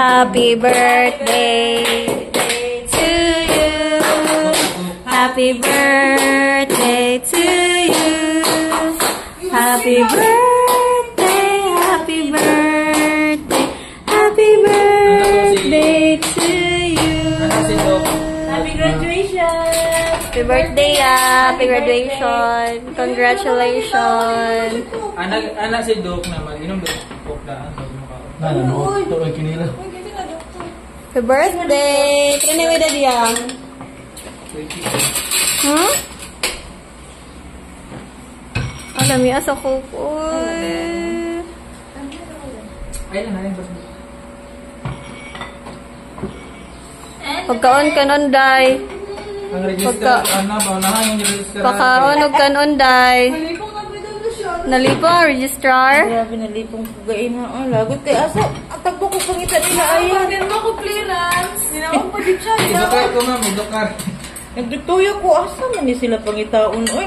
Happy birthday to you. Happy birthday to you. Happy birthday, happy birthday, happy birthday to you. Happy graduation. Happy birthday, happy graduation. Congratulations. Anak si Doc na mag-inom Doc. Ito ay kinila. Happy birthday. Kini wala dia. Huh? Alam niya sa kukoy. Ay lang natin. Pagkaon ka nun, day. Ang register, paunahan yung register. Pagkaon ka nun, day. Nalipong ang registrar. Grabe, nalipong pugain na. Oh, lagot kay asa. Ang tagpo ko pangita nila ayan. Pagyan mo ko clearance. Sinawang pa din siya. Idokar ko ma'am, idokar. Nagdutuyo ko. Asa man ni sila pangitaon. Uy,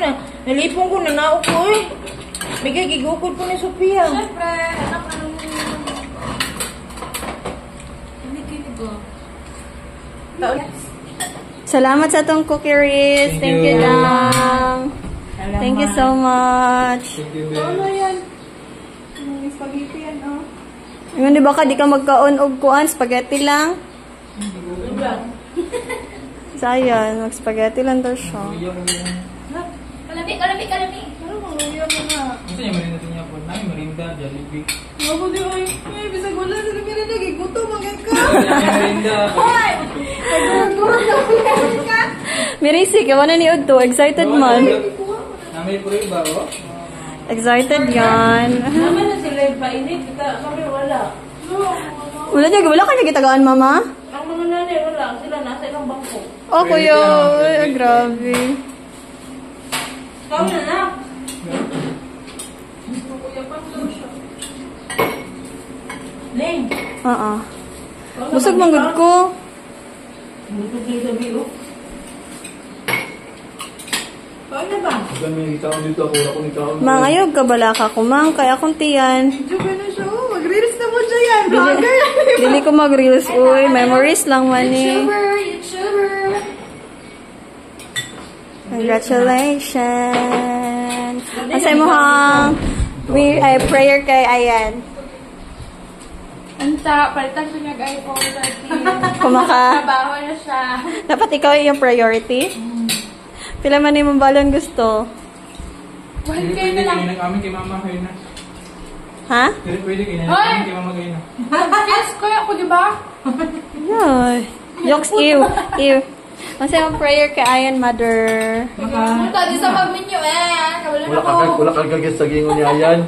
nalipong ko, nanao ko eh. May gigukod ko ni Sophia. Siyempre, anak na nung... Hindi kinig ko. Salamat sa tong cookie, Riz. Thank you, Dang. Thank you so much. Ano yan? Yung spaghetti yan, oh. Ngayon, di ba ka di ka magkaon og kuan? Spaghetti lang? Sayang, mag-spaghetti lang daw siya. Kalami, kalami, kalami. Ano mga luya mo na? Gusto niya marinda niya po. Nami marinda, Jollibee. Mabo di ay. Ay, bisag wala sa lumira na. Giguto, magay ka. Marinda. Hoy! Nagurang-gurang na ka. Mirisi, kawan na ni Udto. Excited man. Nami po rin ba, oh? Excited yan. Naman na sila yung painit. Kami wala. Wala niya, wala ka niya gitagaan, mama? Ang mga nanay wala. Sila nasa ilang bangko. Oh, kuya. Ay, grabe. Kami na. Ling. Busog manggod ko. Busog kayo sabi ko. Paano na ba? Kami itaon dito ako. Ako itaon. Mangayog ka bala ka kumang. Kaya akong tiyan. Joke na siya. Oh, mag-reels na mo siya yan. Vlogger. Dili ko mag-reels. Uy, memories lang man eh. YouTuber. Congratulations. Masay mo hang prayer kay Ayan. Anta, palitan ko niya iPhone 13. Kumaka. Trabaho na siya. Dapat ikaw yung priority. Pila man yung balon gusto. Wala kayo na lang. Pwede kay mama kayo na. Ha? Pwede kayo na. Hoy! Kay mama kayo na. Yes, kuya ako, di ba? Yoy. Yoks, ew. Ew. Masay mo prayer kay Ayan, mother. Punta, di sa mag-menu eh. Wala kang gagis sa gingon niya yan.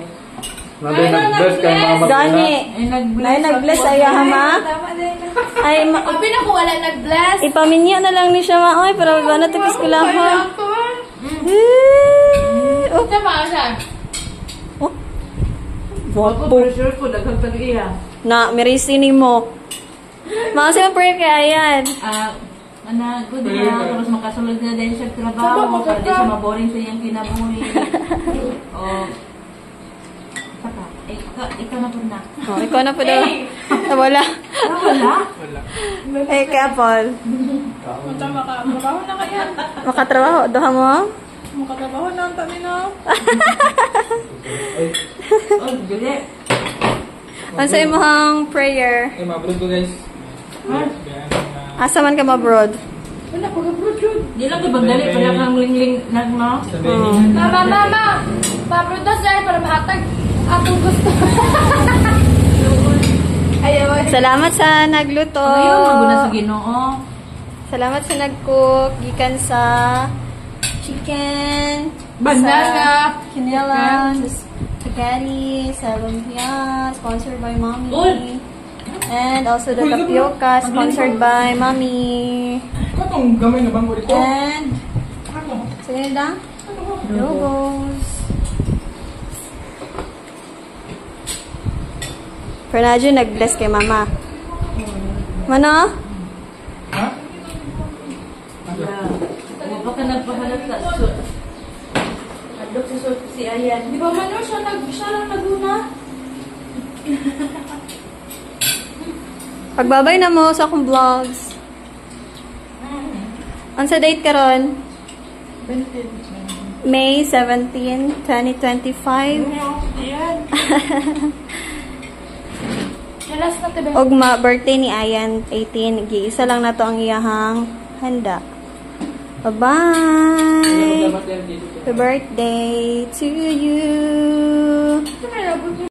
Nanday nag-bless kay mama Gani. Ay, nag-bless ayaw ha, ma? Tama din. Ay, Abi na ko wala nag-bless. ipaminyo na lang ni siya, ma. Ay, para ba na tapos ko lang, ha? Kaya ako. Oh. Tama siya. Oh. Ako Wapo. pressure ko. Daghang tag-iya. Na, mirisi ni mo. Masay mo prayer kay Ayan. Anak ko diba, tapos makasulod na din siya trabaho, para di siya maboring sa iyang kinabuhi. O, saka, ikaw na po na. Oh, ikaw na po daw. Wala. Wala? Wala. Eh, kaya Paul. Punta makatrabaho na kaya. Makatrabaho. Doha mo? Makatrabaho na ang tami na. Oh, gali. Masay mo hang prayer. Eh, mabrod ko guys. Asa man ka ma-abroad? Wala, pag-abroad yun. Di lang ibagdali, pala kang ling-ling nagma. Sabihin niya. Mama! Paprodas dahil para mahatag akong gusto. Ayaw. Salamat sa nagluto. Ngayon, maguna sa Ginoo. Salamat sa nag-cook. Gikan sa chicken. Banana. Sa kinilang. Sa spaghetti. Sa lumpia. Sponsored by Mommy. Uy! And also the tapioca. Sponsored by Mommy. Katong gamay na bangko dito. And sino na? Logos. Fernando nag-bless kay Mama. Mano? Ha? Huwag pa ka nagpahalata. Adok si Ayan. Di ba man siya lang naguna? Pagbabay na mo sa akong vlogs. On sa date karon? May 17, 2025. Last na tabi. Ugma, birthday ni Ayan, 18. Giisa lang na to ang iyahang handa. Bye-bye! Happy birthday to you!